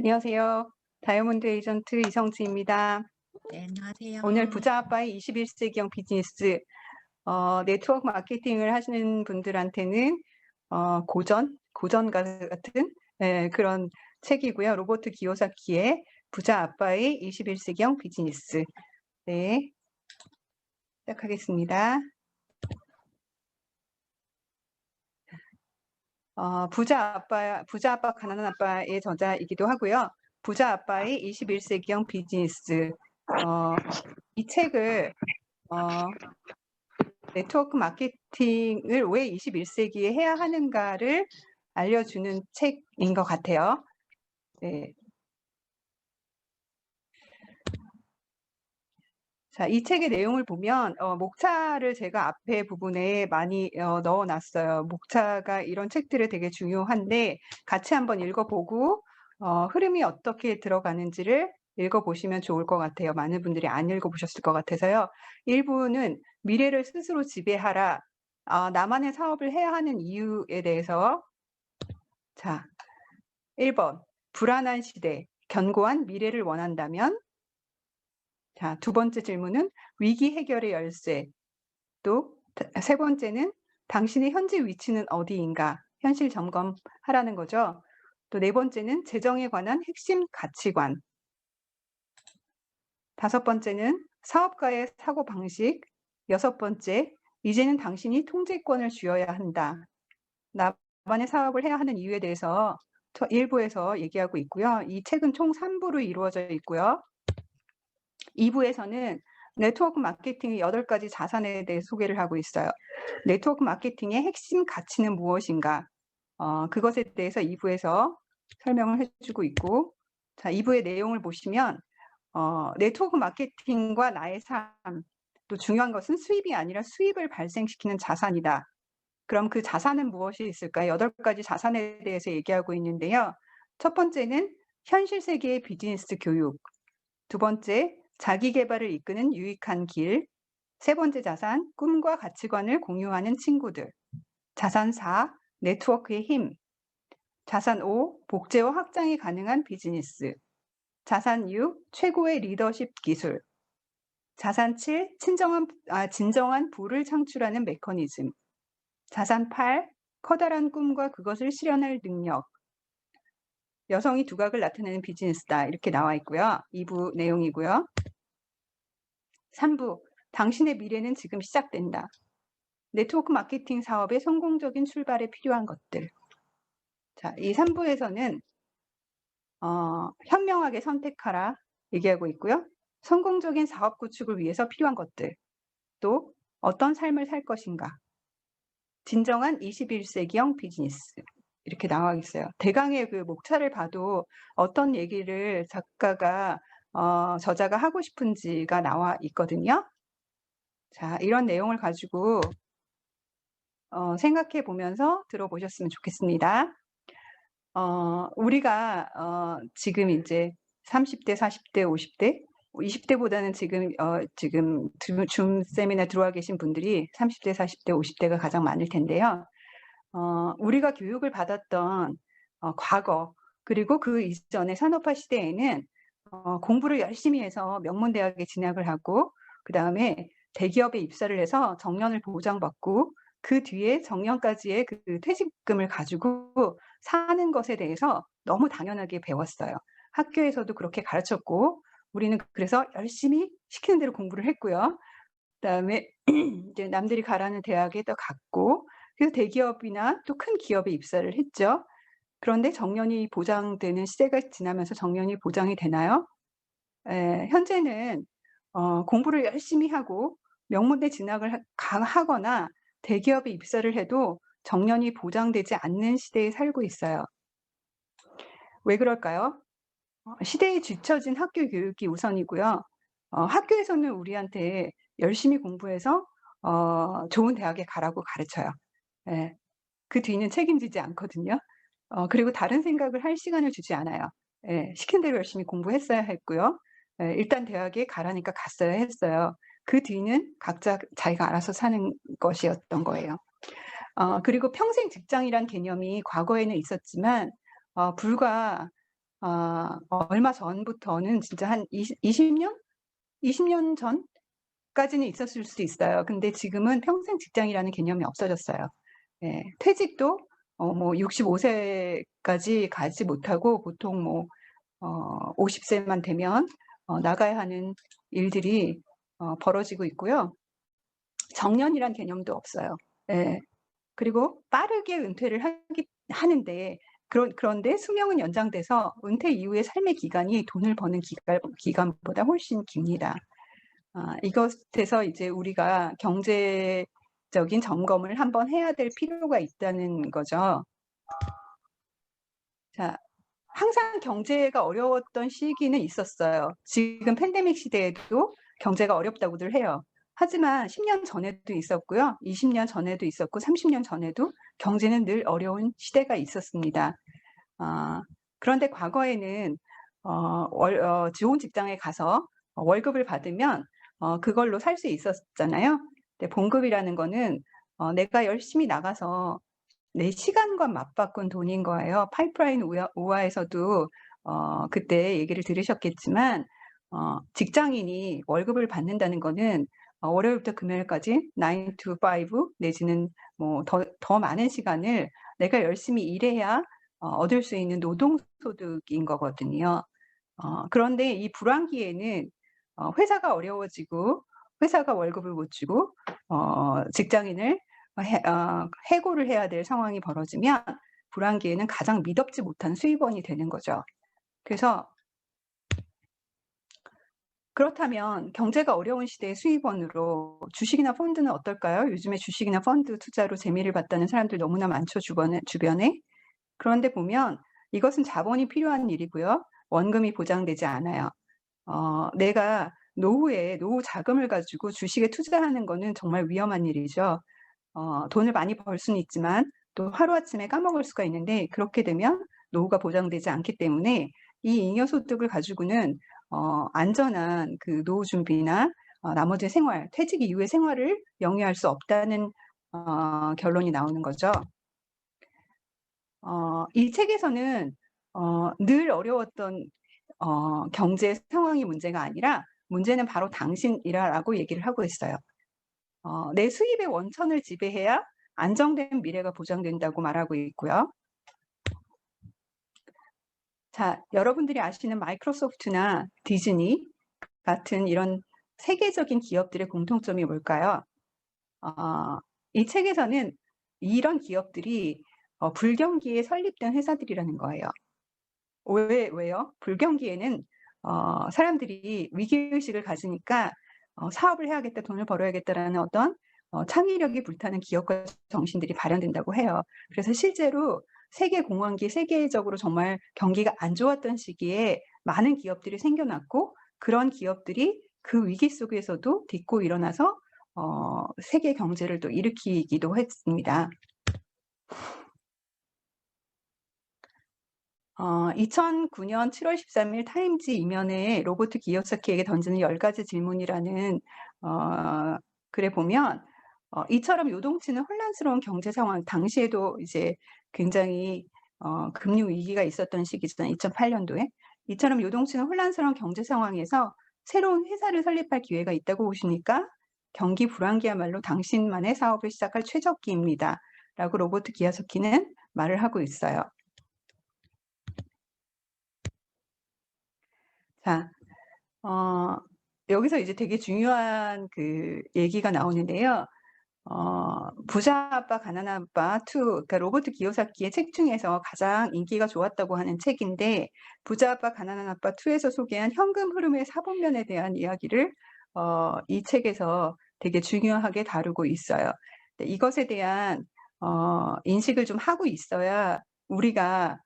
안녕하세요. 다이아몬드 에이전트 이성지입니다. 네, 안녕하세요. 오늘 부자 아빠의 21세기형 비즈니스 네트워크 마케팅을 하시는 분들한테는 고전 같은 그런 책이고요. 로버트 기요사키의 부자 아빠의 21세기형 비즈니스. 네, 시작하겠습니다. 부자 아빠 가난한 아빠의 저자이기도 하고요. 부자 아빠의 21세기형 비즈니스. 이 책을 네트워크 마케팅을 왜 21세기에 해야 하는가를 알려주는 책인 것 같아요. 네. 자, 이 책의 내용을 보면 목차를 제가 앞에 부분에 많이 넣어놨어요. 목차가 이런 책들이 되게 중요한데 같이 한번 읽어보고 흐름이 어떻게 들어가는지를 읽어보시면 좋을 것 같아요. 많은 분들이 안 읽어보셨을 것 같아서요. 1부는 미래를 스스로 지배하라. 나만의 사업을 해야 하는 이유에 대해서 자, 1번 불안한 시대, 견고한 미래를 원한다면 자, 두 번째 질문은 위기 해결의 열쇠. 또 세 번째는 당신의 현재 위치는 어디인가? 현실 점검하라는 거죠. 또 네 번째는 재정에 관한 핵심 가치관. 다섯 번째는 사업가의 사고방식. 여섯 번째, 이제는 당신이 통제권을 쥐어야 한다. 나만의 사업을 해야 하는 이유에 대해서 1부에서 얘기하고 있고요. 이 책은 총 3부로 이루어져 있고요. 2부에서는 네트워크 마케팅의 8가지 자산에 대해 소개를 하고 있어요. 네트워크 마케팅의 핵심 가치는 무엇인가? 그것에 대해서 2부에서 설명을 해주고 있고, 자, 2부의 내용을 보시면 네트워크 마케팅과 나의 삶, 또 중요한 것은 수입이 아니라 수입을 발생시키는 자산이다. 그럼 그 자산은 무엇이 있을까요? 8가지 자산에 대해서 얘기하고 있는데요. 첫 번째는 현실 세계의 비즈니스 교육. 두 번째, 자기 개발을 이끄는 유익한 길. 세 번째 자산, 꿈과 가치관을 공유하는 친구들. 자산 4, 네트워크의 힘. 자산 5, 복제와 확장이 가능한 비즈니스. 자산 6, 최고의 리더십 기술. 자산 7, 진정한 부를 창출하는 메커니즘. 자산 8, 커다란 꿈과 그것을 실현할 능력. 여성이 두각을 나타내는 비즈니스다. 이렇게 나와 있고요. 2부 내용이고요. 3부, 당신의 미래는 지금 시작된다. 네트워크 마케팅 사업의 성공적인 출발에 필요한 것들. 자, 이 3부에서는 현명하게 선택하라 얘기하고 있고요. 성공적인 사업 구축을 위해서 필요한 것들. 또 어떤 삶을 살 것인가. 진정한 21세기형 비즈니스. 이렇게 나와 있어요. 대강의 그 목차를 봐도 어떤 얘기를 저자가 하고 싶은지가 나와 있거든요. 자, 이런 내용을 가지고 생각해 보면서 들어보셨으면 좋겠습니다. 우리가 지금 이제 30대, 40대, 50대, 20대보다는 지금 줌 세미나 들어와 계신 분들이 30대, 40대, 50대가 가장 많을 텐데요. 우리가 교육을 받았던 과거, 그리고 그 이전의 산업화 시대에는 공부를 열심히 해서 명문대학에 진학을 하고 그다음에 대기업에 입사를 해서 정년을 보장받고 그 뒤에 정년까지의 그 퇴직금을 가지고 사는 것에 대해서 너무 당연하게 배웠어요. 학교에서도 그렇게 가르쳤고 우리는 그래서 열심히 시키는 대로 공부를 했고요. 그다음에 이제 남들이 가라는 대학에 또 갔고 그래서 대기업이나 또 큰 기업에 입사를 했죠. 그런데 정년이 보장되는 시대가 지나면서 정년이 보장이 되나요? 현재는 공부를 열심히 하고 명문대 진학을 하거나 대기업에 입사를 해도 정년이 보장되지 않는 시대에 살고 있어요. 왜 그럴까요? 시대에 뒤처진 학교 교육이 우선이고요. 학교에서는 우리한테 열심히 공부해서 좋은 대학에 가라고 가르쳐요. 예. 그 뒤는 책임지지 않거든요. 그리고 다른 생각을 할 시간을 주지 않아요. 예. 시킨 대로 열심히 공부했어야 했고요. 예. 일단 대학에 가라니까 갔어야 했어요. 그 뒤는 각자 자기가 알아서 사는 것이었던 거예요. 그리고 평생 직장이란 개념이 과거에는 있었지만 불과 얼마 전부터는 진짜 한 20년? 20년 전까지는 있었을 수도 있어요. 근데 지금은 평생 직장이라는 개념이 없어졌어요. 예, 퇴직도 뭐 65세까지 가지 못하고 보통 뭐 50세만 되면 나가야 하는 일들이 벌어지고 있고요. 정년이란 개념도 없어요. 예. 그리고 빠르게 은퇴를 하는데 그런데 수명은 연장돼서 은퇴 이후의 삶의 기간이 돈을 버는 기간보다 훨씬 깁니다. 이것에서 이제 우리가 경제적인 점검을 한번 해야 될 필요가 있다는 거죠. 자, 항상 경제가 어려웠던 시기는 있었어요. 지금 팬데믹 시대에도 경제가 어렵다고들 해요. 하지만 10년 전에도 있었고요. 20년 전에도 있었고 30년 전에도 경제는 늘 어려운 시대가 있었습니다. 그런데 과거에는 좋은 직장에 가서 월급을 받으면 그걸로 살 수 있었잖아요. 근데 봉급이라는 거는 내가 열심히 나가서 내 시간과 맞바꾼 돈인 거예요. 파이프라인 우화에서도 그때 얘기를 들으셨겠지만 직장인이 월급을 받는다는 거는 월요일부터 금요일까지 9 to 5 내지는 뭐 더 많은 시간을 내가 열심히 일해야 얻을 수 있는 노동소득인 거거든요. 그런데 이 불황기에는 회사가 어려워지고 회사가 월급을 못 주고 직장인을 해고를 해야 될 상황이 벌어지면 불황기에는 가장 미덥지 못한 수입원이 되는 거죠. 그래서 그렇다면 경제가 어려운 시대의 수입원으로 주식이나 펀드는 어떨까요? 요즘에 주식이나 펀드 투자로 재미를 봤다는 사람들 너무나 많죠, 주변에. 그런데 보면 이것은 자본이 필요한 일이고요. 원금이 보장되지 않아요. 내가 노후에 노후 자금을 가지고 주식에 투자하는 거는 정말 위험한 일이죠. 돈을 많이 벌 수는 있지만 또 하루아침에 까먹을 수가 있는데 그렇게 되면 노후가 보장되지 않기 때문에 이 잉여소득을 가지고는 안전한 그 노후 준비나 나머지 생활, 퇴직 이후의 생활을 영위할 수 없다는 결론이 나오는 거죠. 이 책에서는 늘 어려웠던 경제 상황이 문제가 아니라 문제는 바로 당신이라고 얘기를 하고 있어요. 내 수입의 원천을 지배해야 안정된 미래가 보장된다고 말하고 있고요. 자, 여러분들이 아시는 마이크로소프트나 디즈니 같은 이런 세계적인 기업들의 공통점이 뭘까요? 이 책에서는 이런 기업들이 불경기에 설립된 회사들이라는 거예요. 왜요? 불경기에는 사람들이 위기의식을 가지니까 사업을 해야겠다, 돈을 벌어야겠다라는 어떤 창의력이 불타는 기업가 정신들이 발현된다고 해요. 그래서 실제로 세계 공황기, 세계적으로 정말 경기가 안 좋았던 시기에 많은 기업들이 생겨났고 그런 기업들이 그 위기 속에서도 딛고 일어나서 세계 경제를 또 일으키기도 했습니다. 2009년 7월 13일 타임지 이면에 로버트 기요사키에게 던지는 10가지 질문이라는 글에 보면 이처럼 요동치는 혼란스러운 경제 상황, 당시에도 이제 굉장히 금융 위기가 있었던 시기잖아요. 2008년도에. 이처럼 요동치는 혼란스러운 경제 상황에서 새로운 회사를 설립할 기회가 있다고 보십니까? 경기 불황기야말로 당신만의 사업을 시작할 최적기입니다. 라고 로버트 기요사키는 말을 하고 있어요. 자, 여기서 이제 되게 중요한 그 얘기가 나오는데요. 부자 아빠, 가난한 아빠 2, 그러니까 로버트 기요사키의 책 중에서 가장 인기가 좋았다고 하는 책인데, 부자 아빠, 가난한 아빠 2에서 소개한 현금 흐름의 사본면에 대한 이야기를 이 책에서 되게 중요하게 다루고 있어요. 이것에 대한 인식을 좀 하고 있어야 우리가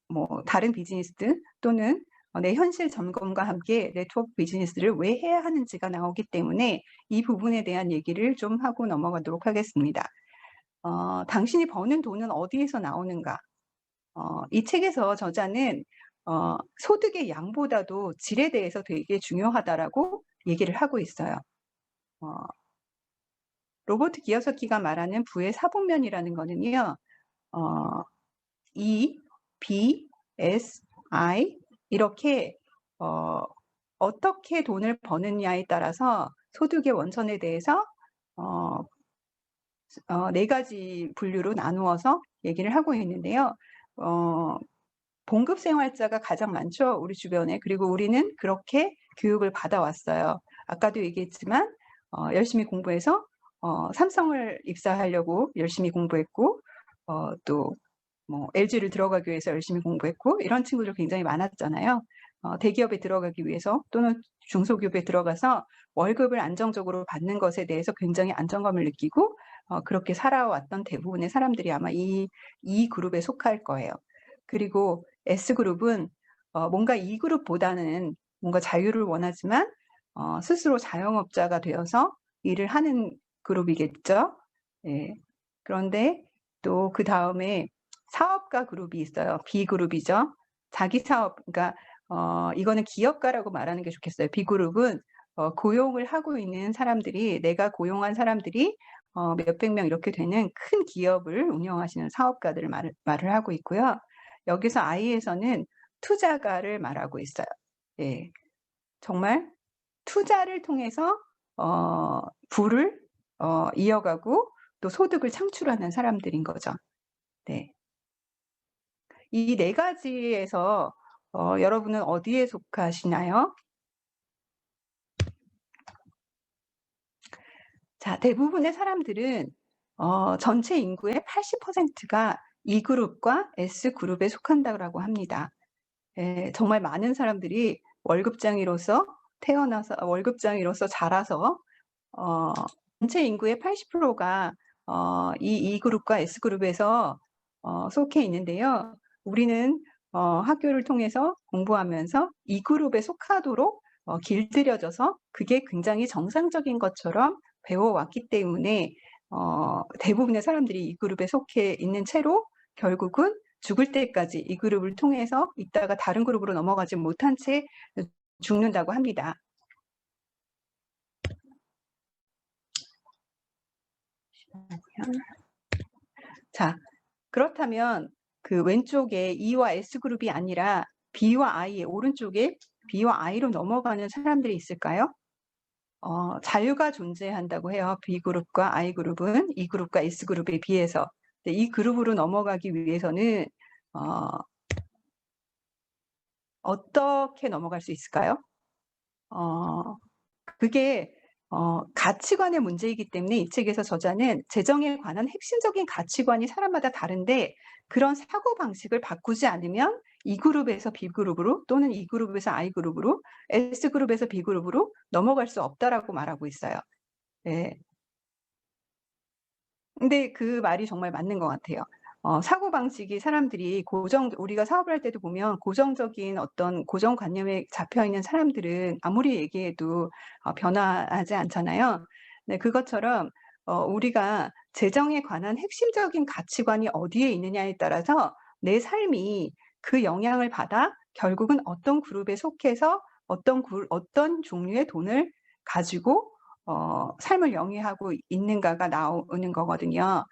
뭐 다른 비즈니스들 또는 내 현실 점검과 함께 네트워크 비즈니스를 왜 해야 하는지가 나오기 때문에 이 부분에 대한 얘기를 좀 하고 넘어가도록 하겠습니다. 당신이 버는 돈은 어디에서 나오는가? 이 책에서 저자는 소득의 양보다도 질에 대해서 되게 중요하다라고 얘기를 하고 있어요. 로버트 기요사키가 말하는 부의 사본면이라는 거는요. E, B, S, I 이렇게 어떻게 돈을 버느냐에 따라서 소득의 원천에 대해서 어 4 가지 분류로 나누어서 얘기를 하고 있는데요. 어 봉급 생활자가 가장 많죠, 우리 주변에. 그리고 우리는 그렇게 교육을 받아왔어요. 아까도 얘기했지만 열심히 공부해서 삼성을 입사하려고 열심히 공부했고 또 뭐 LG를 들어가기 위해서 열심히 공부했고 이런 친구들 굉장히 많았잖아요. 대기업에 들어가기 위해서 또는 중소기업에 들어가서 월급을 안정적으로 받는 것에 대해서 굉장히 안정감을 느끼고 그렇게 살아왔던 대부분의 사람들이 아마 이 그룹에 속할 거예요. 그리고 S그룹은 뭔가 이 그룹보다는 뭔가 자유를 원하지만 스스로 자영업자가 되어서 일을 하는 그룹이겠죠. 예. 그런데 또 그다음에 사업가 그룹이 있어요. B그룹이죠. 자기 사업, 그러니까 이거는 기업가라고 말하는 게 좋겠어요. B그룹은 고용을 하고 있는 사람들이, 내가 고용한 사람들이 몇백 명 이렇게 되는 큰 기업을 운영하시는 사업가들을 말을 하고 있고요. 여기서 I에서는 투자가를 말하고 있어요. 예. 정말 투자를 통해서 부를 이어가고 또 소득을 창출하는 사람들인 거죠. 네. 이 4 가지에서 여러분은 어디에 속하시나요? 자, 대부분의 사람들은 전체 인구의 80%가 E 그룹과 S 그룹에 속한다고 합니다. 예, 정말 많은 사람들이 월급장이로서 태어나서 월급장이로서 자라서 어 전체 인구의 80%가 이 그룹과 S 그룹에서 속해 있는데요. 우리는 학교를 통해서 공부하면서 이 그룹에 속하도록 길들여져서 그게 굉장히 정상적인 것처럼 배워왔기 때문에 대부분의 사람들이 이 그룹에 속해 있는 채로 결국은 죽을 때까지 이 그룹을 통해서 있다가 다른 그룹으로 넘어가지 못한 채 죽는다고 합니다. 자, 그렇다면 그 왼쪽에 E와 S그룹이 아니라 B와 I의 오른쪽에 B와 I로 넘어가는 사람들이 있을까요? 자유가 존재한다고 해요. B그룹과 I그룹은 E그룹과 S그룹에 비해서. 이 그룹으로 넘어가기 위해서는 어떻게 넘어갈 수 있을까요? 그게 가치관의 문제이기 때문에 이 책에서 저자는 재정에 관한 핵심적인 가치관이 사람마다 다른데 그런 사고방식을 바꾸지 않으면 이 그룹에서 B 그룹으로 또는 이 그룹에서 I 그룹으로 S 그룹에서 B 그룹으로 넘어갈 수 없다라고 말하고 있어요. 네. 근데 그 말이 정말 맞는 것 같아요. 사고방식이 사람들이 우리가 사업을 할 때도 보면 고정적인 어떤 고정관념에 잡혀 있는 사람들은 아무리 얘기해도 변화하지 않잖아요. 네, 그것처럼 우리가 재정에 관한 핵심적인 가치관이 어디에 있느냐에 따라서 내 삶이 그 영향을 받아 결국은 어떤 그룹에 속해서 어떤 종류의 돈을 가지고 삶을 영위하고 있는가가 나오는 거거든요.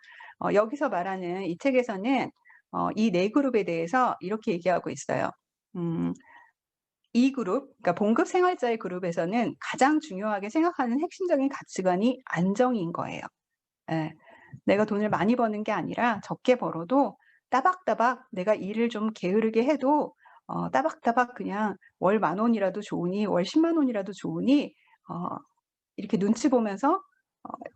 여기서 말하는 이 책에서는 이 4 그룹에 대해서 이렇게 얘기하고 있어요. 음 이 그룹, 그러니까 봉급 생활자의 그룹에서는 가장 중요하게 생각하는 핵심적인 가치관이 안정인 거예요. 예. 내가 돈을 많이 버는 게 아니라 적게 벌어도 따박따박 내가 일을 좀 게으르게 해도 따박따박 그냥 월 10,000원이라도 좋으니 월 100,000원이라도 좋으니 어 이렇게 눈치 보면서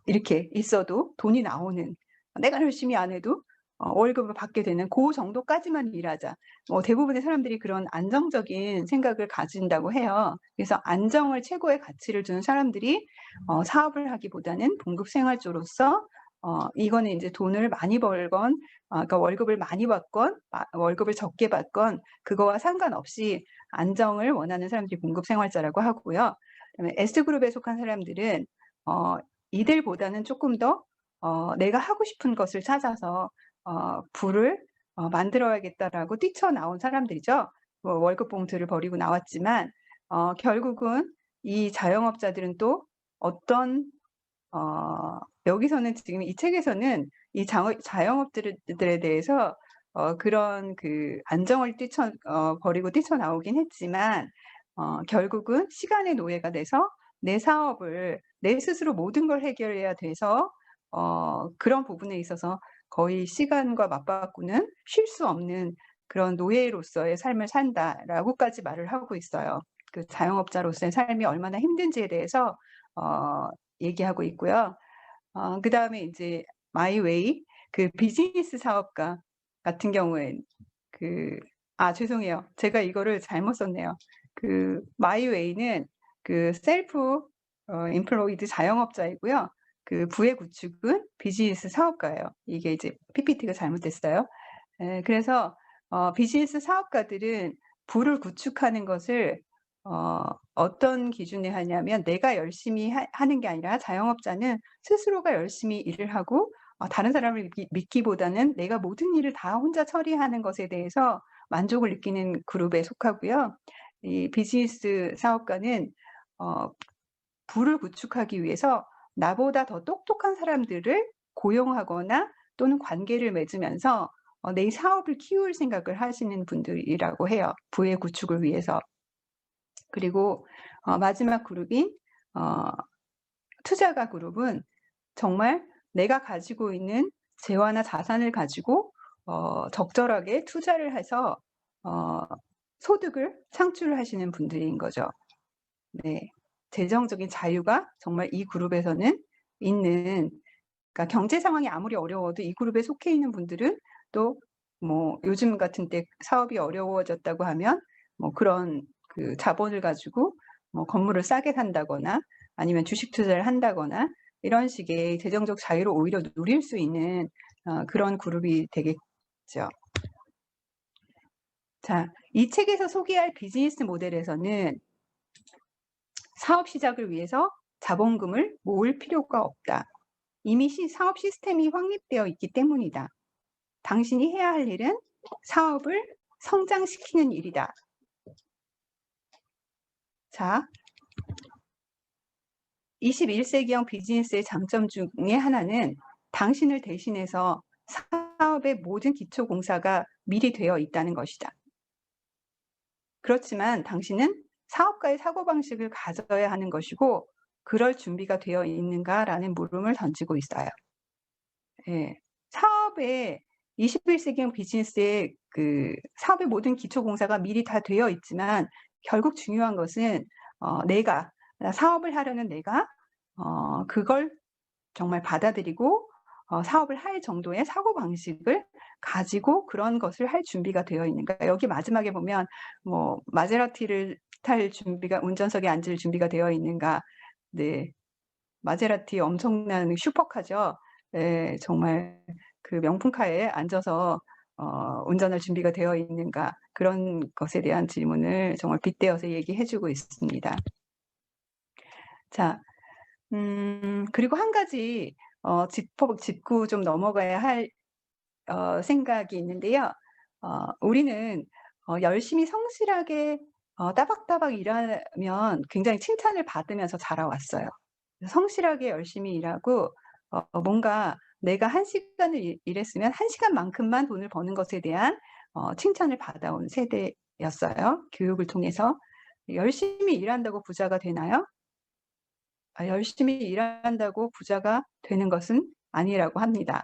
이렇게 있어도 돈이 나오는, 내가 열심히 안 해도 월급을 받게 되는 고 정도까지만 일하자. 대부분의 사람들이 그런 안정적인 생각을 가진다고 해요. 그래서 안정을 최고의 가치를 두는 사람들이 사업을 하기보다는 봉급 생활조로서 이거는 인제 돈을 많이 벌건 그러니까 월급을 많이 받건 월급을 적게 받건 그거와 상관없이 안정을 원하는 사람들이 봉급 생활자라고 하고요. 그다음에 S그룹에 속한 사람들은 어 이들보다는 쪼끔 더 내가 하고 싶은 것을 찾아서 부를 만들어야겠다라고 뛰쳐나온 사람들이죠. 월급 봉투를 버리고 나왔지만 결국은 이 자영업자들은 또 어떤 여기서는 지금 이 책에서는 이 자영업들에 대해서 그런 그 안정을 버리고 뛰쳐나오긴 했지만 결국은 시간의 노예가 돼서 내 사업을 내 스스로 모든 걸 해결해야 돼서 그런 부분에 있어서 거의 시간과 맞바꾸는 쉴 수 없는 그런 노예로서의 삶을 산다라고까지 말을 하고 있어요. 그 자영업자로서의 삶이 얼마나 힘든지에 대해서 얘기하고 있고요. 그다음에 이제 마이웨이 그 비즈니스 사업가 같은 경우엔 죄송해요. 제가 이거를 잘못 썼네요. 그 마이웨이는 그 셀프 임플로이드 자영업자이고요. 그 부의 구축은 비즈니스 사업가예요. 이게 이제 PPT가 잘못됐어요. 그래서 비즈니스 사업가들은 부를 구축하는 것을 어떤 기준에 하냐면 내가 열심히 하는 게 아니라 자영업자는 스스로가 열심히 일을 하고 다른 사람을 믿기보다는 내가 모든 일을 다 혼자 처리하는 것에 대해서 만족을 느끼는 그룹에 속하고요. 이 비즈니스 사업가는 부를 구축하기 위해서 나보다 더 똑똑한 사람들을 고용하거나 또는 관계를 맺으면서 내 사업을 키울 생각을 하시는 분들이라고 해요. 부의 구축을 위해서. 그리고 마지막 그룹인 투자가 그룹은 정말 내가 가지고 있는 재화나 자산을 가지고 적절하게 투자를 해서 소득을 창출하시는 분들인 거죠. 네, 재정적인 자유가 정말 이 그룹에서는 있는, 그러니까 경제 상황이 아무리 어려워도 이 그룹에 속해 있는 분들은 또 뭐 요즘 같은 때 사업이 어려워졌다고 하면 뭐 그런 그 자본을 가지고 뭐 건물을 싸게 산다거나 아니면 주식 투자를 한다거나 이런 식의 재정적 자유를 오히려 누릴 수 있는 그런 그룹이 되겠죠. 자, 이 책에서 소개할 비즈니스 모델에서는 사업 시작을 위해서 자본금을 모을 필요가 없다. 이미 사업 시스템이 확립되어 있기 때문이다. 당신이 해야 할 일은 사업을 성장시키는 일이다. 자, 21세기형 비즈니스의 장점 중에 하나는 당신을 대신해서 사업의 모든 기초 공사가 미리 되어 있다는 것이다. 그렇지만 당신은 사업가의 사고방식을 가져야 하는 것이고 그럴 준비가 되어 있는가라는 물음을 던지고 있어요. 예, 사업의 21세기형 비즈니스의 그 사업의 모든 기초 공사가 미리 다 되어 있지만 결국 중요한 것은 내가 사업을 하려는 내가 그걸 정말 받아들이고 사업을 할 정도의 사고방식을 가지고 그런 것을 할 준비가 되어 있는가. 여기 마지막에 보면 뭐 마세라티를 탈 준비가, 운전석에 앉을 준비가 되어 있는가. 네, 마세라티 엄청난 슈퍼카죠. 네, 정말 그 명품카에 앉아서 운전할 준비가 되어 있는가. 그런 것에 대한 질문을 정말 빗대어서 얘기해주고 있습니다. 자, 그리고 한 가지 짚고 좀 넘어가야 할 생각이 있는데요. 우리는 열심히 성실하게 따박따박 일하면 굉장히 칭찬을 받으면서 자라왔어요. 성실하게 열심히 일하고 뭔가 내가 1시간을 일했으면 1시간만큼만 돈을 버는 것에 대한 칭찬을 받아온 세대였어요. 교육을 통해서. 열심히 일한다고 부자가 되나요? 열심히 일한다고 부자가 되는 것은 아니라고 합니다.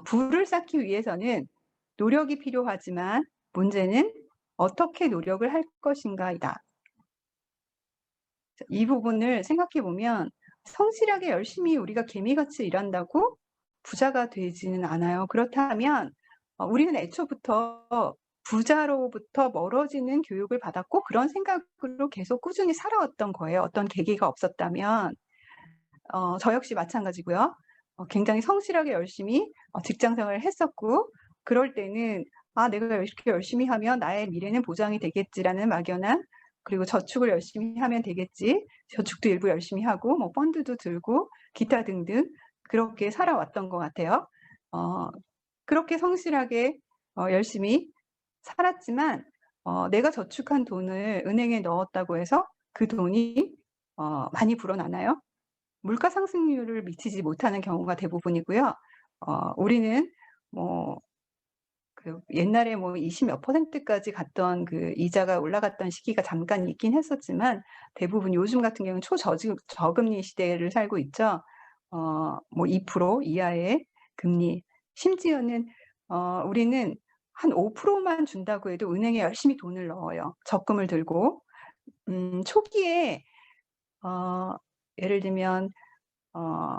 부를 쌓기 위해서는 노력이 필요하지만 문제는 어떻게 노력을 할 것인가이다. 이 부분을 생각해 보면 성실하게 열심히 우리가 개미같이 일한다고 부자가 되지는 않아요. 그렇다면 우리는 애초부터 부자로부터 멀어지는 교육을 받았고 그런 생각으로 계속 꾸준히 살아왔던 거예요. 어떤 계기가 없었다면 저 역시 마찬가지고요. 굉장히 성실하게 열심히 직장 생활을 했었고 그럴 때는 내가 이렇게 열심히 하면 나의 미래는 보장이 되겠지라는 막연한, 그리고 저축을 열심히 하면 되겠지. 저축도 일부 열심히 하고 뭐 펀드도 들고 기타 등등 그렇게 살아왔던 것 같아요. 그렇게 성실하게 열심히 살았지만 내가 저축한 돈을 은행에 넣었다고 해서 그 돈이 많이 불어나나요? 물가 상승률을 미치지 못하는 경우가 대부분이고요. 우리는 뭐 그 옛날에 뭐 20 몇 %까지 갔던 그 이자가 올라갔던 시기가 잠깐 있긴 했었지만 대부분 요즘 같은 경우는 저금리 시대를 살고 있죠. 뭐 2% 이하의 금리, 심지어는 우리는 한 5%만 준다고 해도 은행에 열심히 돈을 넣어요, 적금을 들고. 초기에 어 예를 들면 어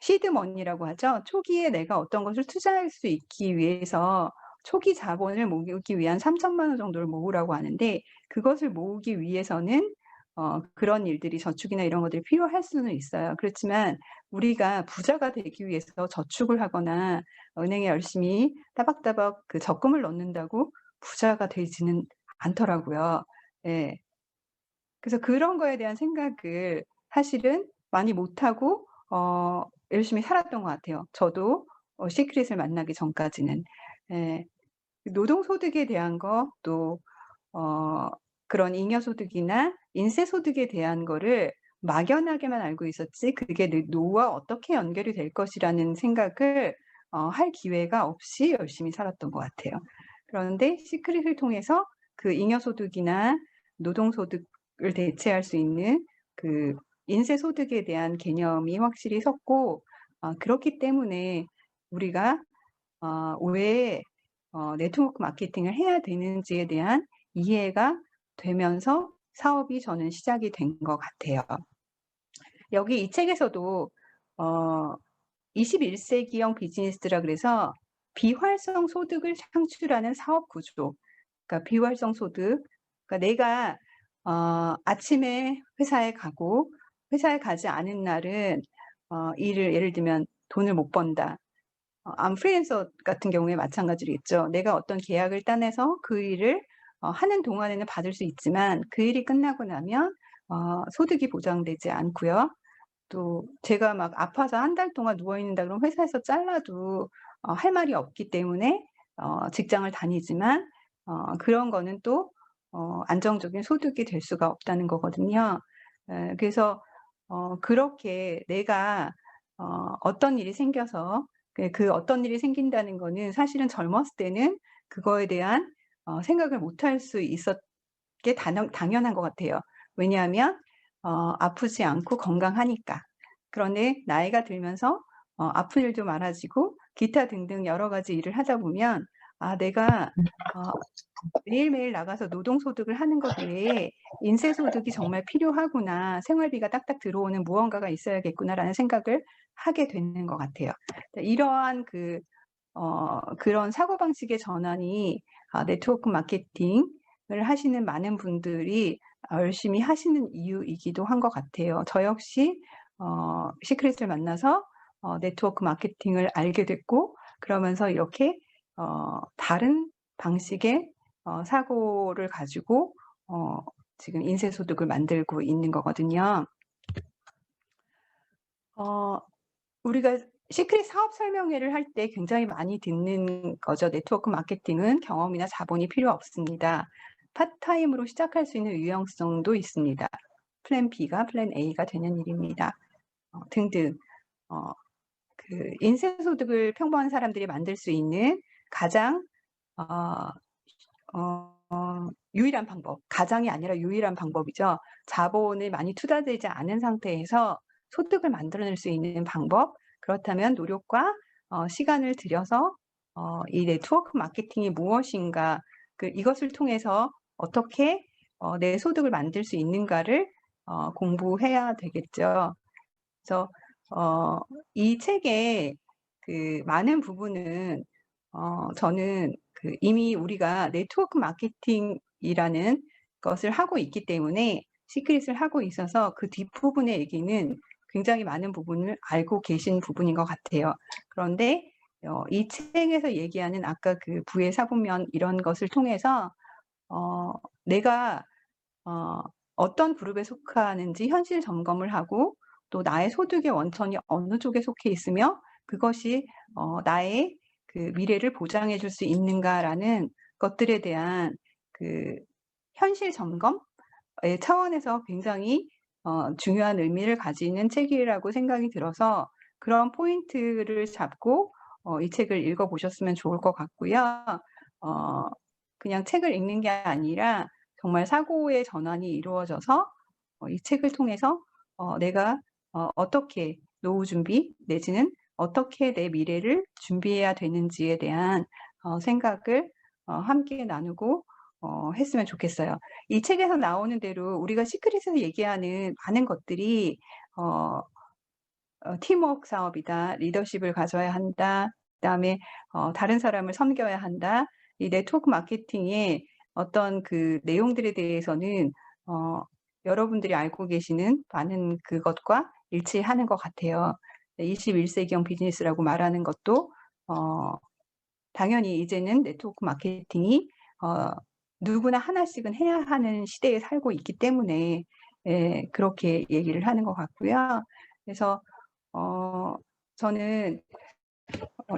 시드 머니라고 하죠. 초기에 내가 어떤 것을 투자할 수 있기 위해서 초기 자본을 모으기 위한 3천만 원 정도를 모으라고 하는데, 그것을 모으기 위해서는 그런 일들이 저축이나 이런 것들이 필요할 수는 있어요. 그렇지만 우리가 부자가 되기 위해서 저축을 하거나 은행에 열심히 따박따박 그 적금을 넣는다고 부자가 되지는 않더라고요. 예. 그래서 그런 거에 대한 생각을 사실은 많이 못하고 열심히 살았던 것 같아요, 저도 시크릿을 만나기 전까지는. 예. 노동소득에 대한 거, 또 어 그런 잉여소득이나 인세소득에 대한 거를 막연하게만 알고 있었지, 그게 내 노후와 어떻게 연결이 될 것이라는 생각을 할 기회가 없이 열심히 살았던 것 같아요. 그런데 시크릿을 통해서 그 잉여소득이나 노동소득을 대체할 수 있는 그 인세소득에 대한 개념이 확실히 섰고, 그렇기 때문에 우리가 왜 네트워크 마케팅을 해야 되는지에 대한 이해가 되면서 사업이 저는 시작이 된 것 같아요. 여기 이 책에서도 어 21 세기형 비즈니스라 그래서 비활성 소득을 창출하는 사업 구조, 그러니까 비활성 소득, 그러니까 내가 아침에 회사에 가고 회사에 가지 않은 날은 일을, 예를 들면 돈을 못 번다. 프리랜서 같은 경우에 마찬가지겠죠. 내가 어떤 계약을 따내서 그 일을 하는 동안에는 받을 수 있지만 그 일이 끝나고 나면 소득이 보장되지 않고요. 또 제가 막 아파서 한 달 동안 누워 있는다 그러면 회사에서 잘라도 할 말이 없기 때문에 직장을 다니지만 그런 거는 또 안정적인 소득이 될 수가 없다는 거거든요. 그래서 그렇게 내가 어떤 일이 생겨서, 그 어떤 일이 생긴다는 거는 사실은 젊었을 때는 그거에 대한 생각을 못 할 수 있었 게 당연한 것 같아요. 왜냐하면 아프지 않고 건강하니까. 그런데 나이가 들면서 아픈 일도 많아지고 기타 등등 여러 가지 일을 하다 보면 '아, 내가 어 매일매일 나가서 노동소득을 하는 것 외에 인세소득이 정말 필요하구나. 생활비가 딱딱 들어오는 무언가가 있어야겠구나.'라는 생각을 하게 되는 것 같아요. 이러한 그런 사고방식의 전환이 네트워크 마케팅을 하시는 많은 분들이 열심히 하시는 이유이기도 한 것 같아요. 저 역시 시크릿을 만나서 네트워크 마케팅을 알게 됐고, 그러면서 이렇게 다른 방식의 사고를 가지고 지금 인세소득을 만들고 있는 거거든요. 어 우리가 시크릿 사업 설명회를 할 때 굉장히 많이 듣는 거죠. 네트워크 마케팅은 경험이나 자본이 필요 없습니다. 파트타임으로 시작할 수 있는 유용성도 있습니다. 플랜 B가 플랜 A가 되는 일입니다. 등등. 어 인센소득을 평범한 사람들이 만들 수 있는 가장 어 유일한 방법, 가장이 아니라 유일한 방법이죠. 자본이 많이 투자되지 않은 상태에서 소득을 만들어낼 수 있는 방법, 그렇다면 노력과 시간을 들여서 이 네트워크 마케팅이 무엇인가, 이것을 통해서 어떻게 내 소득을 만들 수 있는가를 공부해야 되겠죠. 그래서 이 책의 그 많은 부분은 저는 이미 우리가 네트워크 마케팅이라는 것을 하고 있기 때문에, 시크릿을 하고 있어서 그 뒷부분의 얘기는 굉장히 많은 부분을 알고 계신 부분인 것 같아요. 그런데 이 책에서 얘기하는 아까 그 부의 사분면 이런 것을 통해서 내가 어 어떤 그룹에 속하는지 현실 점검을 하고, 또 나의 소득의 원천이 어느 쪽에 속해 있으며 그것이 나의 그 미래를 보장해 줄 수 있는가라는 것들에 대한 그 현실 점검의 차원에서 굉장히 중요한 의미를 가지는 책이라고 생각이 들어서, 그런 포인트를 잡고 이 책을 읽어 보셨으면 좋을 것 같고요. 어 그냥 책을 읽는 게 아니라 정말 사고의 전환이 이루어져서 이 책을 통해서 내가 어떻게 노후 준비 내지는 어떻게 내 미래를 준비해야 되는지에 대한 생각을 함께 나누고 했으면 좋겠어요. 이 책에서 나오는 대로 우리가 시크릿에서 얘기하는 많은 것들이 어 팀워크 사업이다. 리더십을 가져야 한다. 그다음에 다른 사람을 섬겨야 한다. 이 네트워크 마케팅의 어떤 그 내용들에 대해서는 어 여러분들이 알고 계시는 많은 그것과 일치하는 것 같아요. 21 세기형 비즈니스라고 말하는 것도 당연히 이제는 네트워크 마케팅이 어 누구나 하나씩은 해야 하는 시대에 살고 있기 때문에 예 그렇게 얘기를 하는 것 같고요. 그래서 어 저는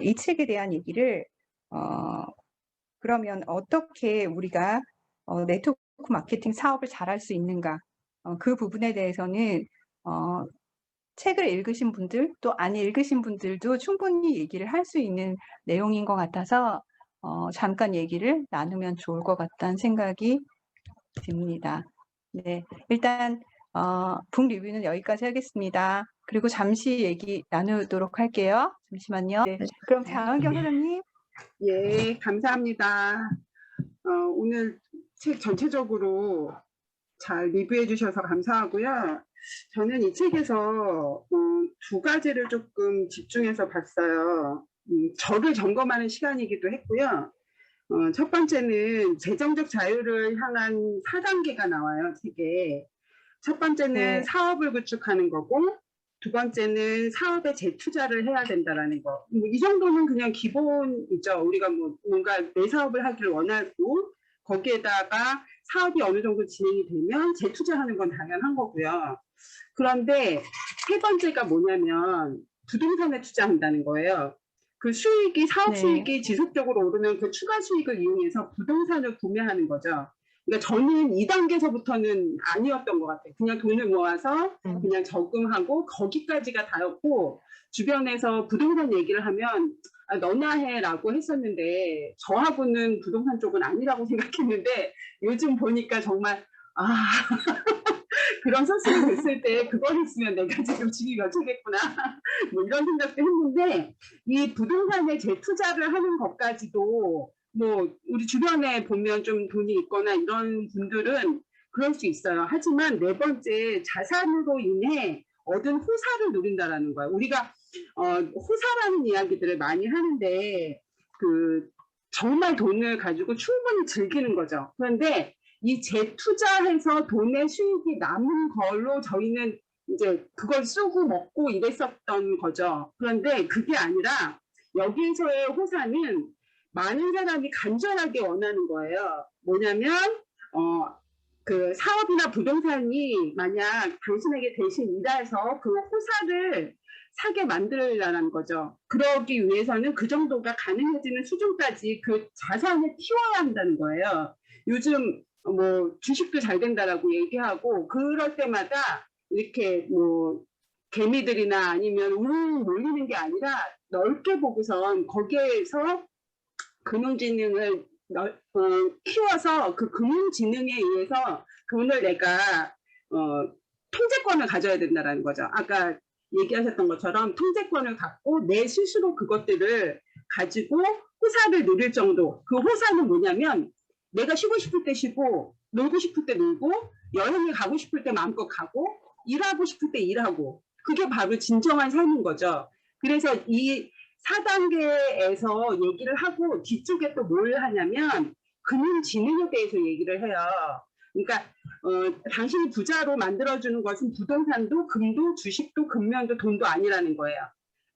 이 책에 대한 얘기를 어 그러면 어떻게 우리가 네트워크 마케팅 사업을 잘할 수 있는가 그 부분에 대해서는 어 책을 읽으신 분들 또 안 읽으신 분들도 충분히 얘기를 할 수 있는 내용인 것 같아서 잠깐 얘기를 나누면 좋을 것 같다는 생각이 듭니다. 네. 일단 북 리뷰는 여기까지 하겠습니다. 그리고 잠시 얘기 나누도록 할게요. 잠시만요. 네. 그럼 장은경 사장님. 예, 감사합니다. 오늘 책 전체적으로 잘 리뷰해 주셔서 감사하고요. 저는 이 책에서 두 가지를 조금 집중해서 봤어요. 저를 점검하는 시간이기도 했고요. 첫 번째는 재정적 자유를 향한 4단계가 나와요, 책에. 첫 번째는 네. 사업을 구축하는 거고, 두 번째는 사업에 재투자를 해야 된다라는 거. 이 정도는 그냥 기본이죠. 우리가 뭔가 내 사업을 하기를 원하고, 거기에다가 사업이 어느 정도 진행이 되면 재투자하는 건 당연한 거고요. 그런데 세 번째가 뭐냐면 부동산에 투자한다는 거예요. 그 수익이, 사업 네. 수익이 지속적으로 오르면 그 추가 수익을 이용해서 부동산을 구매하는 거죠. 그러니까 저는 2단계서부터는 아니었던 것 같아요. 그냥 돈을 모아서 그냥 저금하고 거기까지가 다였고, 주변에서 부동산 얘기를 하면 너나 해라고 했었는데 저하고는 부동산 쪽은 아니라고 생각했는데 요즘 보니까 정말 그런 소식이 됐을 때 그걸 했으면 내가 지금 집이 몇 채겠구나 뭐 이런 생각도 했는데, 이 부동산에 재투자를 하는 것까지도 뭐 우리 주변에 보면 좀 돈이 있거나 이런 분들은 그럴 수 있어요. 하지만 네 번째, 자산으로 인해 얻은 호사를 누린다라는 거예요. 우리가 호사라는 이야기들을 많이 하는데 그 정말 돈을 가지고 충분히 즐기는 거죠. 그런데 이 재투자해서 돈의 수익이 남은 걸로 저희는 이제 그걸 쓰고 먹고 이랬었던 거죠. 그런데 그게 아니라 여기서의 호사는 많은 사람이 간절하게 원하는 거예요. 뭐냐면 그 사업이나 부동산이 만약 당신에게 대신 일해서 그 호사를 사게 만들라는 거죠. 그러기 위해서는 그 정도가 가능해지는 수준까지 그 자산을 키워야 한다는 거예요. 요즘 뭐 주식도 잘 된다라고 얘기하고 그럴 때마다 이렇게 뭐 개미들이나 아니면 몰리는 게 아니라 넓게 보고선 거기에서 금융지능을 키워서 그 금융지능에 의해서 돈을 내가 통제권을 가져야 된다는 거죠. 아까 얘기하셨던 것처럼 통제권을 갖고 내 스스로 그것들을 가지고 호사를 누릴 정도. 그 호사는 뭐냐면 내가 쉬고 싶을 때 쉬고 놀고 싶을 때 놀고 여행을 가고 싶을 때 마음껏 가고 일하고 싶을 때 일하고, 그게 바로 진정한 삶인 거죠. 그래서 이 4단계에서 얘기를 하고 뒤쪽에 또 뭘 하냐면 금융지능에 대해서 얘기를 해요. 그러니까 당신이 부자로 만들어주는 것은 부동산도 금도 주식도 금면도 돈도 아니라는 거예요.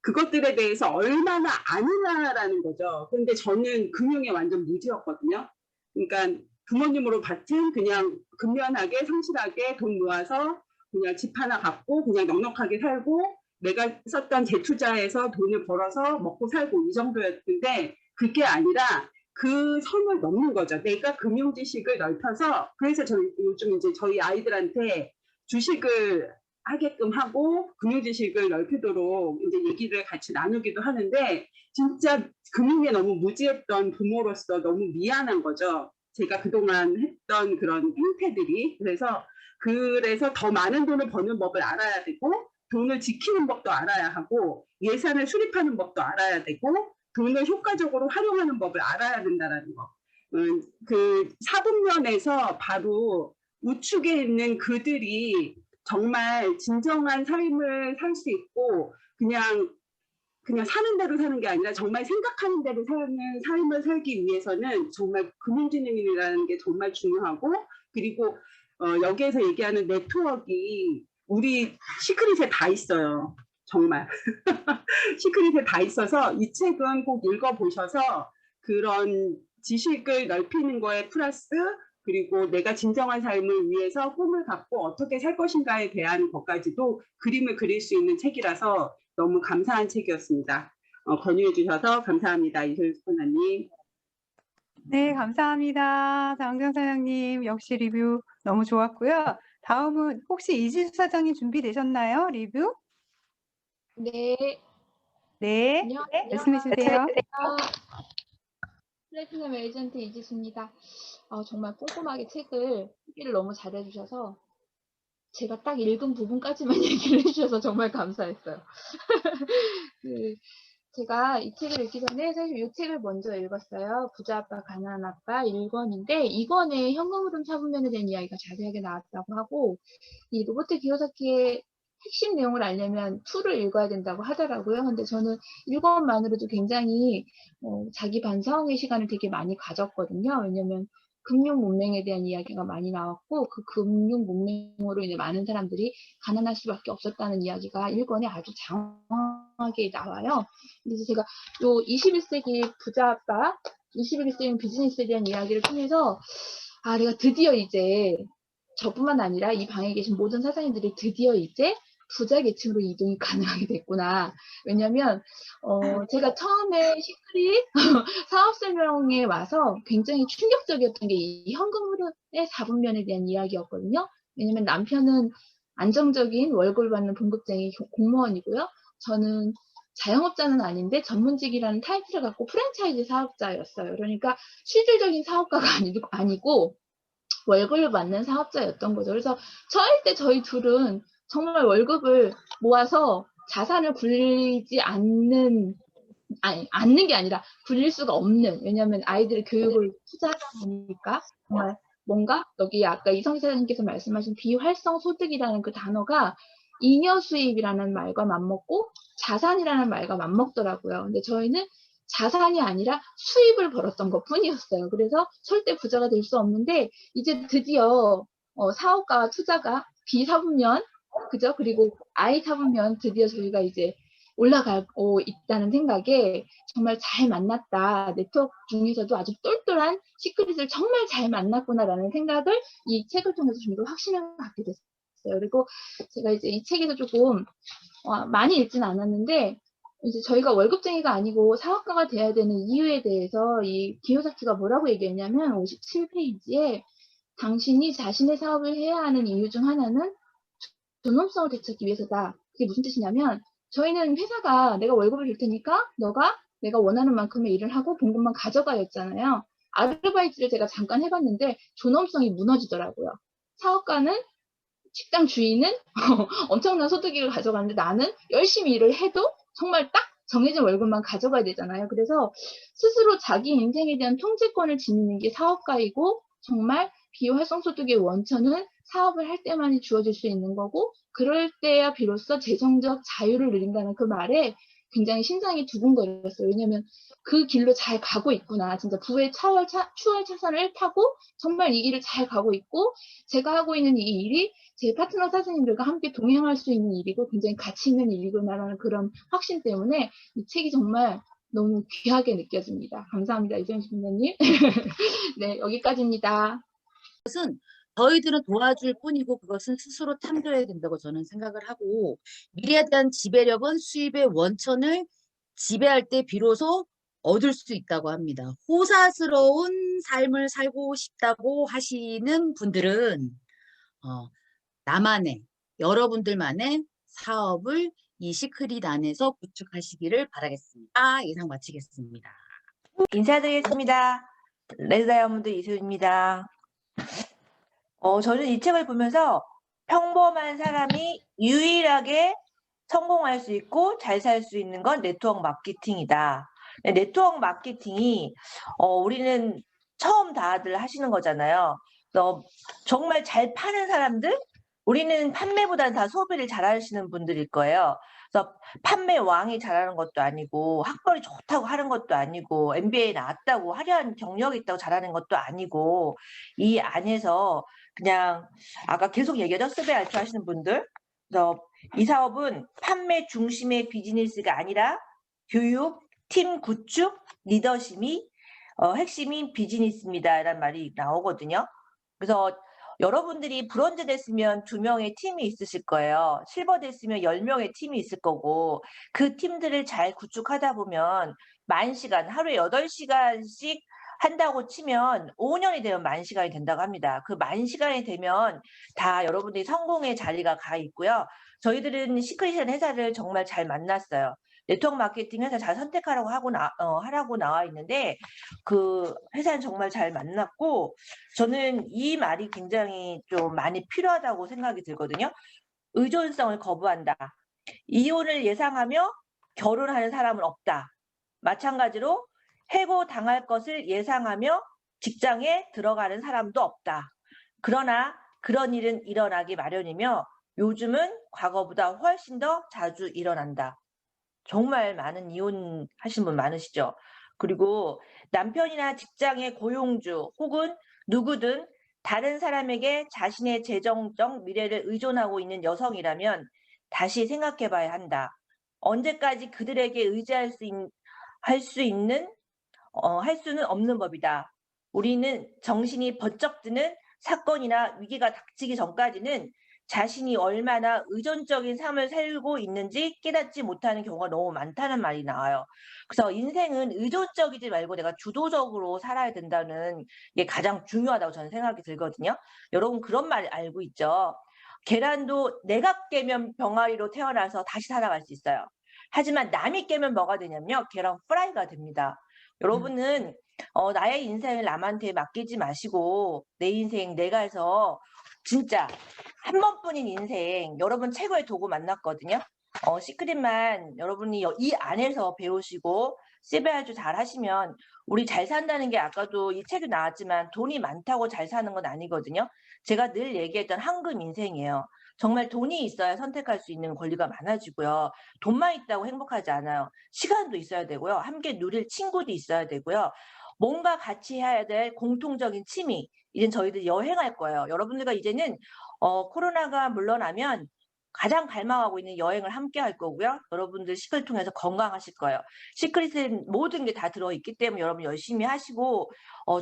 그것들에 대해서 얼마나 아느냐라는 거죠. 그런데 저는 금융에 완전 무지였거든요. 그러니까 부모님으로 받은 그냥 근면하게 성실하게 돈 모아서 그냥 집 하나 갖고 그냥 넉넉하게 살고 내가 썼던 재투자해서 돈을 벌어서 먹고 살고 이 정도였는데, 그게 아니라 그 선을 넘는 거죠. 내가 금융 지식을 넓혀서, 그래서 저희 요즘 이제 저희 아이들한테 주식을 하게끔 하고 금융 지식을 넓히도록 이제 얘기를 같이 나누기도 하는데, 진짜 금융에 너무 무지했던 부모로서 너무 미안한 거죠. 제가 그동안 했던 그런 행태들이. 그래서 더 많은 돈을 버는 법을 알아야 되고, 돈을 지키는 법도 알아야 하고, 예산을 수립하는 법도 알아야 되고, 돈을 효과적으로 활용하는 법을 알아야 된다는 거. 그 사분면에서 바로 우측에 있는 그들이 정말 진정한 삶을 살 수 있고, 그냥 사는 대로 사는 게 아니라 정말 생각하는 대로 사는 삶을 살기 위해서는 정말 금융지능이라는 게 정말 중요하고, 그리고 여기에서 얘기하는 네트워크가 우리 시크릿에 다 있어요. 정말 시크릿에 다 있어서 이 책은 꼭 읽어보셔서 그런 지식을 넓히는 거에 플러스, 그리고 내가 진정한 삶을 위해서 꿈을 갖고 어떻게 살 것인가에 대한 것까지도 그림을 그릴 수 있는 책이라서 너무 감사한 책이었습니다. 권유해 주셔서 감사합니다. 이소연 스포너님. 네, 감사합니다. 장정 사장님, 역시 리뷰 너무 좋았고요. 다음은 혹시 이지수 사장님 준비되셨나요? 리뷰? 네, 네, 안녕하세요. 말씀해 주세요. 플래티넘 에이전트 이지수입니다. 정말 꼼꼼하게 책을 소개를 너무 잘해주셔서 제가 딱 읽은 부분까지만 얘기를 해주셔서 정말 감사했어요. 제가 이 책을 읽기 전에 사실 이 책을 먼저 읽었어요. 부자 아빠, 가난한 아빠 1권인데 2권에 현금 흐름 사분면에 대한 이야기가 자세하게 나왔다고 하고, 이 로버트 기요사키의 핵심 내용을 알려면 2를 읽어야 된다고 하더라고요. 근데 저는 1권만으로도 굉장히 자기 반성의 시간을 되게 많이 가졌거든요. 왜냐면 금융 문맹에 대한 이야기가 많이 나왔고, 그 금융 문맹으로 인해 많은 사람들이 가난할 수밖에 없었다는 이야기가 1권에 아주 장황하게 나와요. 그래서 제가 요 21세기 부자 아빠, 21세기 비즈니스에 대한 이야기를 통해서 내가 드디어 이제 저뿐만 아니라 이 방에 계신 모든 사장님들이 드디어 이제 부자 계층으로 이동이 가능하게 됐구나. 왜냐면 제가 처음에 시크릿 사업 설명에 와서 굉장히 충격적이었던 게 이 현금 흐름의 4분면에 대한 이야기였거든요. 왜냐면 남편은 안정적인 월급을 받는 봉급쟁이 공무원이고요. 저는 자영업자는 아닌데 전문직이라는 타이틀을 갖고 프랜차이즈 사업자였어요. 그러니까 실질적인 사업가가 아니고 월급을 받는 사업자였던 거죠. 그래서 절대 저희 둘은 정말 월급을 모아서 자산을 굴리지 않는 게 아니라 굴릴 수가 없는, 왜냐하면 아이들의 교육을 투자하다 보니까 정말 뭔가 여기 아까 이성희 사장님께서 말씀하신 비활성 소득이라는 그 단어가 잉여 수입이라는 말과 맞먹고 자산이라는 말과 맞먹더라고요. 근데 저희는 자산이 아니라 수입을 벌었던 것 뿐이었어요. 그래서 절대 부자가 될 수 없는데 이제 드디어 사업가와 투자가 비사분면, 그죠? 그리고 I 사분면 드디어 저희가 이제 올라가고 있다는 생각에 정말 잘 만났다. 네트워크 중에서도 아주 똘똘한 시크릿을 정말 잘 만났구나라는 생각을 이 책을 통해서 좀 더 확신을 갖게 됐어요. 그리고 제가 이제 이 책에서 조금 많이 읽진 않았는데, 이제 저희가 월급쟁이가 아니고 사업가가 돼야 되는 이유에 대해서 이 기요사키가 뭐라고 얘기했냐면 57페이지에 당신이 자신의 사업을 해야 하는 이유 중 하나는 존엄성을 되찾기 위해서다. 그게 무슨 뜻이냐면, 저희는 회사가 내가 월급을 줄 테니까 너가 내가 원하는 만큼의 일을 하고 봉급만 가져가였잖아요. 아르바이트를 제가 잠깐 해봤는데 존엄성이 무너지더라고요. 사업가는, 식당 주인은 엄청난 소득을 가져가는데 나는 열심히 일을 해도 정말 딱 정해진 월급만 가져가야 되잖아요. 그래서 스스로 자기 인생에 대한 통제권을 지니는 게 사업가이고, 정말 비활성소득의 원천은 사업을 할 때만이 주어질 수 있는 거고, 그럴 때야 비로소 재정적 자유를 누린다는 그 말에 굉장히 심장이 두근거렸어요. 왜냐면 그 길로 잘 가고 있구나. 진짜 부의 추월 차선을 타고 정말 이 길을 잘 가고 있고, 제가 하고 있는 이 일이 제 파트너 사장님들과 함께 동행할 수 있는 일이고 굉장히 가치 있는 일이구나라는 그런 확신 때문에 이 책이 정말 너무 귀하게 느껴집니다. 감사합니다. 이소연 선생님. 네, 여기까지입니다. 저희들은 도와줄 뿐이고 그것은 스스로 탐구해야 된다고 저는 생각을 하고, 미래에 대한 지배력은 수입의 원천을 지배할 때 비로소 얻을 수 있다고 합니다. 호사스러운 삶을 살고 싶다고 하시는 분들은 나만의, 여러분들만의 사업을 이 시크릿 안에서 구축하시기를 바라겠습니다. 이상 마치겠습니다. 인사드리겠습니다. 레드다이아몬드 이수입니다. 저는 이 책을 보면서 평범한 사람이 유일하게 성공할 수 있고 잘 살 수 있는 건 네트워크 마케팅이다. 네트워크 마케팅이 우리는 처음 다들 하시는 거잖아요. 그래서 정말 잘 파는 사람들, 우리는 판매보다는 다 소비를 잘 하시는 분들일 거예요. 그래서 판매 왕이 잘하는 것도 아니고 학벌이 좋다고 하는 것도 아니고 MBA 나왔다고 화려한 경력이 있다고 잘하는 것도 아니고 이 안에서 그냥 아까 계속 얘기하죠. 수배 알투 하시는 분들. 그래서 이 사업은 판매 중심의 비즈니스가 아니라 교육, 팀 구축, 리더십이 핵심인 비즈니스입니다라는 말이 나오거든요. 그래서 여러분들이 브론즈 됐으면 2명의 팀이 있으실 거예요. 실버 됐으면 10명의 팀이 있을 거고 그 팀들을 잘 구축하다 보면 만 시간, 하루에 8시간씩 한다고 치면 5년이 되면 만 시간이 된다고 합니다. 그 만 시간이 되면 다 여러분들이 성공의 자리가 가 있고요. 저희들은 시크릿이라는 회사를 정말 잘 만났어요. 네트워크 마케팅 회사 잘 선택하라고 하라고 나와 있는데 그 회사는 정말 잘 만났고 저는 이 말이 굉장히 좀 많이 필요하다고 생각이 들거든요. 의존성을 거부한다. 이혼을 예상하며 결혼하는 사람은 없다. 마찬가지로 해고당할 것을 예상하며 직장에 들어가는 사람도 없다. 그러나 그런 일은 일어나기 마련이며 요즘은 과거보다 훨씬 더 자주 일어난다. 정말 많은 이혼하신 분 많으시죠? 그리고 남편이나 직장의 고용주 혹은 누구든 다른 사람에게 자신의 재정적 미래를 의존하고 있는 여성이라면 다시 생각해 봐야 한다. 언제까지 그들에게 의지할 할 수는 없는 법이다. 우리는 정신이 번쩍 드는 사건이나 위기가 닥치기 전까지는 자신이 얼마나 의존적인 삶을 살고 있는지 깨닫지 못하는 경우가 너무 많다는 말이 나와요. 그래서 인생은 의존적이지 말고 내가 주도적으로 살아야 된다는 게 가장 중요하다고 저는 생각이 들거든요. 여러분 그런 말 알고 있죠? 계란도 내가 깨면 병아리로 태어나서 다시 살아갈 수 있어요. 하지만 남이 깨면 뭐가 되냐면요. 계란 프라이가 됩니다. 여러분은 나의 인생을 남한테 맡기지 마시고 내 인생 내가 해서 진짜 한 번뿐인 인생 여러분 최고의 도구 만났거든요. 시크릿만 여러분이 이 안에서 배우시고 CBR도 잘 하시면 우리 잘 산다는 게 아까도 이 책이 나왔지만 돈이 많다고 잘 사는 건 아니거든요. 제가 늘 얘기했던 황금 인생이에요. 정말 돈이 있어야 선택할 수 있는 권리가 많아지고요. 돈만 있다고 행복하지 않아요. 시간도 있어야 되고요. 함께 누릴 친구도 있어야 되고요. 뭔가 같이 해야 될 공통적인 취미. 이젠 저희들 여행할 거예요. 여러분들과 이제는 코로나가 물러나면 가장 갈망하고 있는 여행을 함께 할 거고요. 여러분들 시크릿 통해서 건강하실 거예요. 시크릿은 모든 게 다 들어있기 때문에 여러분 열심히 하시고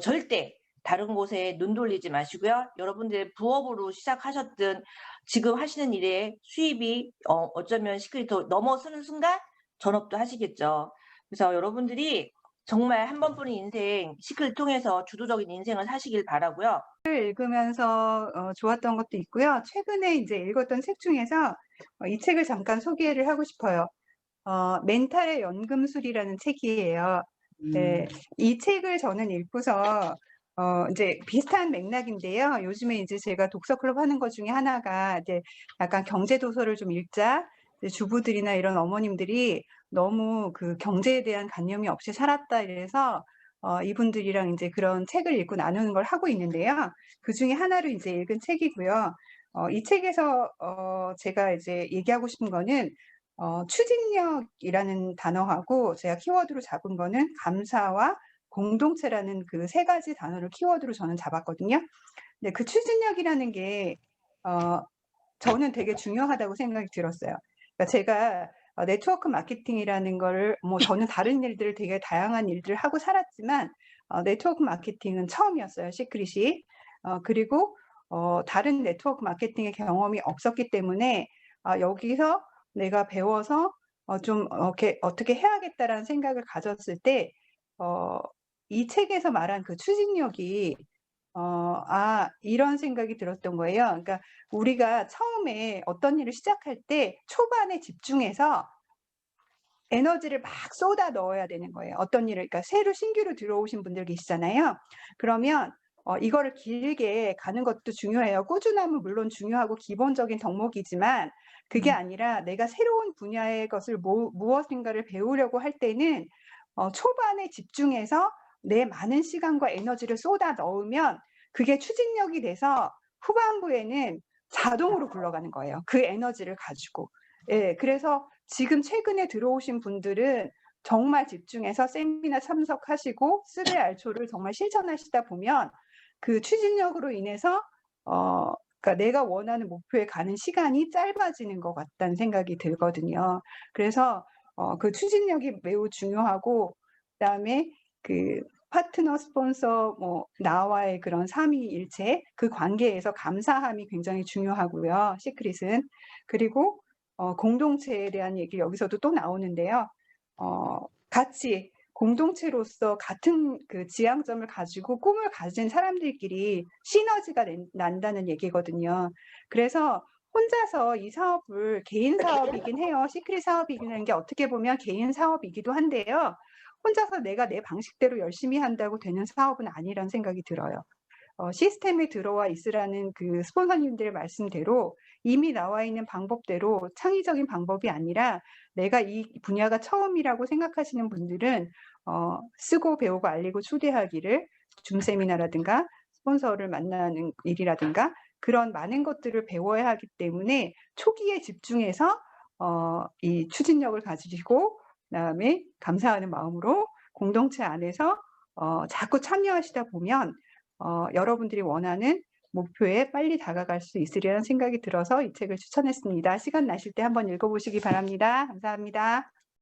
절대 다른 곳에 눈 돌리지 마시고요. 여러분들 부업으로 시작하셨든 지금 하시는 일에 수입이 어쩌면 시크릿 더 넘어서는 순간 전업도 하시겠죠. 그래서 여러분들이 정말 한 번뿐인 인생 시크릿 통해서 주도적인 인생을 사시길 바라고요. 읽으면서 좋았던 것도 있고요. 최근에 이제 읽었던 책 중에서 이 책을 잠깐 소개를 하고 싶어요. 멘탈의 연금술이라는 책이에요. 네, 이 책을 저는 읽고서 이제 비슷한 맥락인데요. 요즘에 이제 제가 독서클럽 하는 것 중에 하나가 이제 약간 경제 도서를 좀 읽자. 이제 주부들이나 이런 어머님들이 너무 그 경제에 대한 관념이 없이 살았다 이래서 이분들이랑 이제 그런 책을 읽고 나누는 걸 하고 있는데요. 그 중에 하나로 이제 읽은 책이고요. 이 책에서 제가 이제 얘기하고 싶은 거는 추진력이라는 단어하고 제가 키워드로 잡은 거는 감사와 공동체라는 그 세 가지 단어를 키워드로 저는 잡았거든요. 근데 그 추진력이라는 게 저는 되게 중요하다고 생각이 들었어요. 그러니까 제가 네트워크 마케팅이라는 거를 뭐 저는 다른 일들을 되게 다양한 일들을 하고 살았지만 네트워크 마케팅은 처음이었어요. 시크릿이. 그리고 다른 네트워크 마케팅의 경험이 없었기 때문에 여기서 내가 배워서 좀 어떻게 해야겠다라는 생각을 가졌을 때 이 책에서 말한 그 추진력이 이런 생각이 들었던 거예요. 그러니까 우리가 처음에 어떤 일을 시작할 때 초반에 집중해서 에너지를 막 쏟아 넣어야 되는 거예요. 어떤 일을, 그러니까 새로 신규로 들어오신 분들 계시잖아요. 그러면 이거를 길게 가는 것도 중요해요. 꾸준함은 물론 중요하고 기본적인 덕목이지만 그게 아니라 내가 새로운 분야의 것을 무엇인가를 배우려고 할 때는 초반에 집중해서 내 많은 시간과 에너지를 쏟아 넣으면 그게 추진력이 돼서 후반부에는 자동으로 굴러가는 거예요. 그 에너지를 가지고. 예, 그래서 지금 최근에 들어오신 분들은 정말 집중해서 세미나 참석하시고 쓰레알초를 정말 실천하시다 보면 그 추진력으로 인해서 그러니까 내가 원하는 목표에 가는 시간이 짧아지는 것 같다는 생각이 들거든요. 그래서 그 추진력이 매우 중요하고 그다음에 그 파트너, 스폰서, 나와의 그런 삼위일체 그 관계에서 감사함이 굉장히 중요하고요. 시크릿은. 그리고 공동체에 대한 얘기 여기서도 또 나오는데요. 같이 공동체로서 같은 그 지향점을 가지고 꿈을 가진 사람들끼리 시너지가 난다는 얘기거든요. 그래서 혼자서 이 사업을 개인 사업이긴 해요. 시크릿 사업이라는 게 어떻게 보면 개인 사업이기도 한데요. 혼자서 내가 내 방식대로 열심히 한다고 되는 사업은 아니란 생각이 들어요. 시스템에 들어와 있으라는 그 스폰서님들의 말씀대로 이미 나와 있는 방법대로 창의적인 방법이 아니라 내가 이 분야가 처음이라고 생각하시는 분들은 쓰고 배우고 알리고 초대하기를 줌 세미나라든가 스폰서를 만나는 일이라든가 그런 많은 것들을 배워야 하기 때문에 초기에 집중해서 이 추진력을 가지시고 그다음에 감사하는 마음으로 공동체 안에서 자꾸 참여하시다 보면 여러분들이 원하는 목표에 빨리 다가갈 수 있으리라는 생각이 들어서 이 책을 추천했습니다. 시간 나실 때 한번 읽어보시기 바랍니다. 감사합니다.